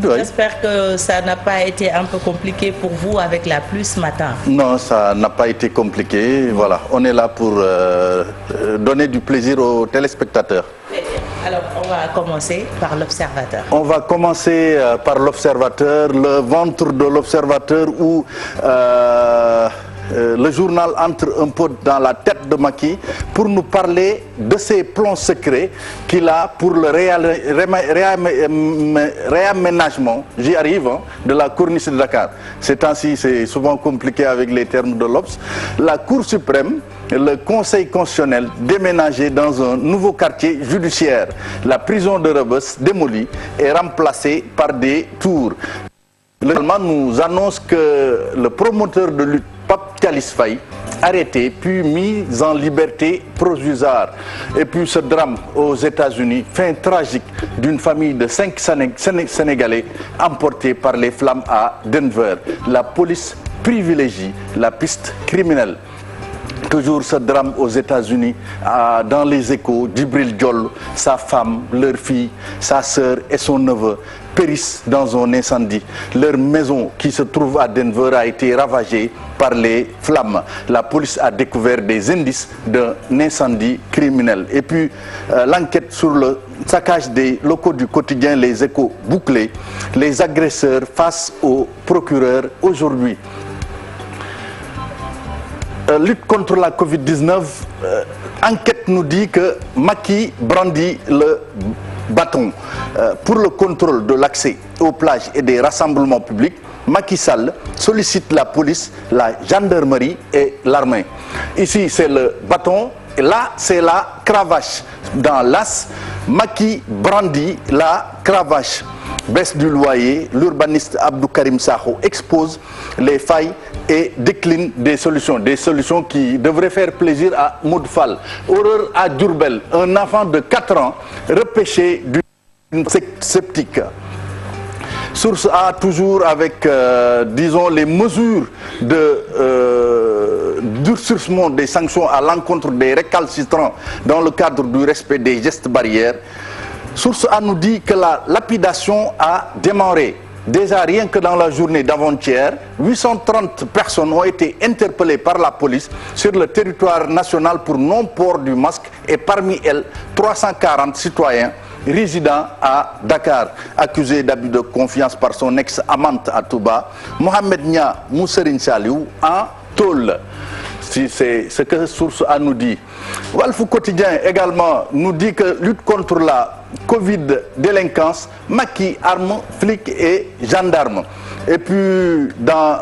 Oui. J'espère que ça n'a pas été un peu compliqué pour vous avec la pluie ce matin. Non, ça n'a pas été compliqué. Voilà, on est là pour donner du plaisir aux téléspectateurs. Alors, on va commencer par l'Observateur. On va commencer par l'Observateur, le ventre de l'Observateur où le journal entre un peu dans la tête de Macky pour nous parler de ces plans secrets qu'il a pour le réaménagement, j'y arrive, hein, de la corniche de Dakar. Ces temps-ci, c'est souvent compliqué avec les termes de l'Obs. La Cour suprême, le Conseil constitutionnel déménagé dans un nouveau quartier judiciaire. La prison de Rebeuss démolie et remplacée par des tours. Le journal nous annonce que le promoteur de lutte, Pape Thialis Faye, arrêté puis mis en liberté provisoire. Et puis ce drame aux États-Unis, fin tragique d'une famille de 5 Sénégalais emportés par les flammes à Denver. La police privilégie la piste criminelle. Toujours ce drame aux États-Unis, dans les Échos, Djibril Diallo, sa femme, leur fille, sa sœur et son neveu périssent dans un incendie. Leur maison qui se trouve à Denver a été ravagée par les flammes. La police a découvert des indices d'un incendie criminel. Et puis l'enquête sur le saccage des locaux du quotidien Les Échos bouclés, les agresseurs face au procureur aujourd'hui. Lutte contre la Covid-19, enquête nous dit que Macky brandit le bâton pour le contrôle de l'accès aux plages et des rassemblements publics. Macky Sall sollicite la police, la gendarmerie et l'armée. Ici c'est le bâton et là c'est la cravache. Dans l'As, Macky brandit la cravache. Baisse du loyer, l'urbaniste Abdou Karim Sakho expose les failles et décline des solutions qui devraient faire plaisir à Maud Fall. Horreur à Diourbel, un enfant de 4 ans repêché d'une septique. Source A, toujours avec, disons, les mesures de durcissement des sanctions à l'encontre des récalcitrants dans le cadre du respect des gestes barrières. Source A nous dit que la lapidation a démarré. Déjà, rien que dans la journée d'avant-hier, 830 personnes ont été interpellées par la police sur le territoire national pour non-port du masque et parmi elles, 340 citoyens résidant à Dakar, accusés d'abus de confiance par son ex-amante à Touba, Mohamed Nia Mousserine Saliou en tôle. Si c'est ce que Source A nous dit. Walf Quotidien également nous dit que lutte contre la Covid-délinquance, Macky, armes, flics et gendarmes. Et puis dans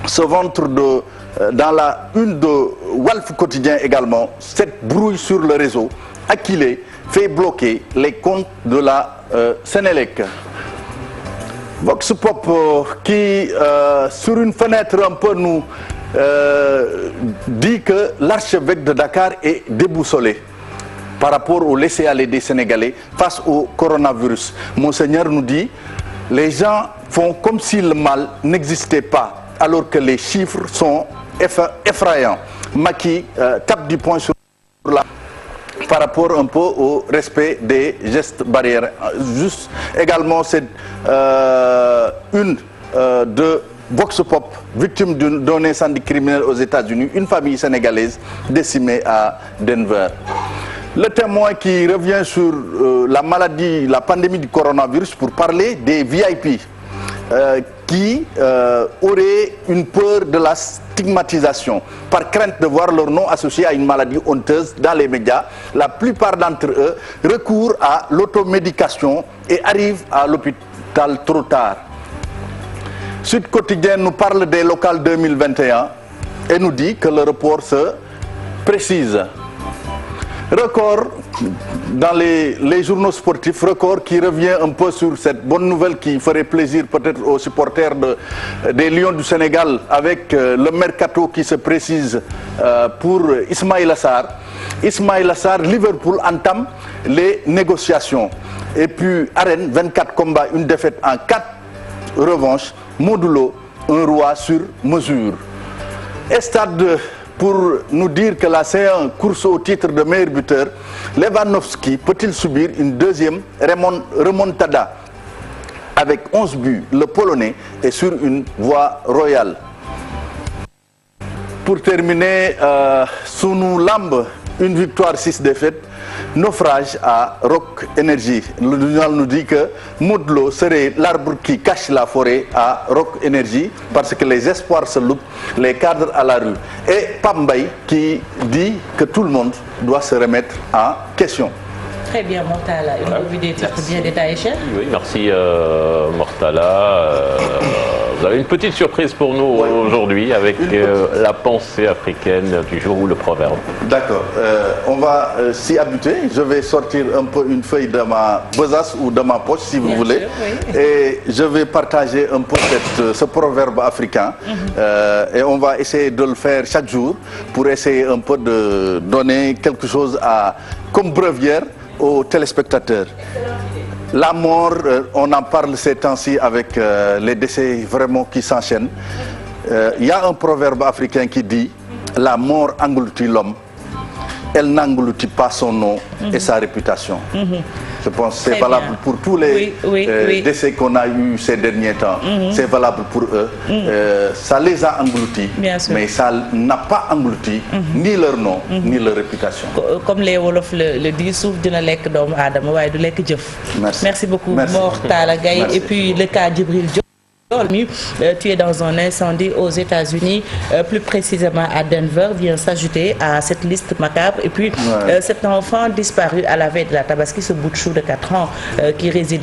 ce ventre dans la une de Walf Quotidien également, cette brouille sur le réseau, Akilé fait bloquer les comptes de la Sénélec. Vox Pop qui sur une fenêtre un peu nous dit que l'archevêque de Dakar est déboussolé par rapport au laisser-aller des Sénégalais face au coronavirus. Monseigneur nous dit, les gens font comme si le mal n'existait pas, alors que les chiffres sont effrayants. Macky tape du poing sur la... par rapport un peu au respect des gestes barrières. Juste également, c'est une de Vox Pop, victime d'un incendie criminel aux États-Unis, une famille sénégalaise décimée à Denver. Le Témoin qui revient sur la maladie, la pandémie du coronavirus pour parler des VIP qui auraient une peur de la stigmatisation par crainte de voir leur nom associé à une maladie honteuse dans les médias. La plupart d'entre eux recourent à l'automédication et arrivent à l'hôpital trop tard. Sud Quotidien nous parle des locales 2021 et nous dit que le report se précise. Record, dans les journaux sportifs, Record qui revient un peu sur cette bonne nouvelle qui ferait plaisir peut-être aux supporters des Lions du Sénégal avec le mercato qui se précise pour Ismaïla Sarr. Ismaïla Sarr, Liverpool entame les négociations. Et puis Arène, 24 combats, une défaite en 4 revanches. Modulo, un roi sur mesure. Et Stade pour nous dire que la C1 course au titre de meilleur buteur, Lewandowski peut-il subir une deuxième remontada? avec 11 buts. Le Polonais est sur une voie royale. Pour terminer, Sunu Lamb, une victoire, 6 défaites. Naufrage à Rock Énergie. Le journal nous dit que Modou Lo serait l'arbre qui cache la forêt à Rock Énergie parce que les espoirs se loupent, les cadres à la rue. Et Pape Mbaye qui dit que tout le monde doit se remettre en question. Très bien, Mortala. Une revue des titres bien détaillée, chef. Oui, merci Mortala. Vous avez une petite surprise pour nous aujourd'hui avec la pensée africaine du jour ou le proverbe. D'accord. On va s'y habituer. Je vais sortir un peu une feuille de ma besace ou de ma poche si vous voulez. Sûr, oui. Et je vais partager un peu ce proverbe africain. Et on va essayer de le faire chaque jour pour essayer un peu de donner quelque chose comme breviaire aux téléspectateurs. La mort, on en parle ces temps-ci avec les décès vraiment qui s'enchaînent. Il y a un proverbe africain qui dit « La mort engloutit l'homme, elle n'engloutit pas son nom et sa réputation ». Je pense que c'est valable pour tous les décès qu'on a eus ces derniers temps. C'est valable pour eux. Ça les a engloutis, mais ça n'a pas englouti ni leur nom, ni leur réputation. Comme les Wolof le disent, souffle d'une lek d'homme Adam, ouais, de lek Diouf. Merci beaucoup, Mortala Gaye. Et puis le cas Djibril Diop. Tu es dans un incendie aux États-Unis, plus précisément à Denver, vient s'ajouter à cette liste macabre. Et puis cet enfant disparu à la veille de la Tabaski, ce bout de chou de 4 ans qui réside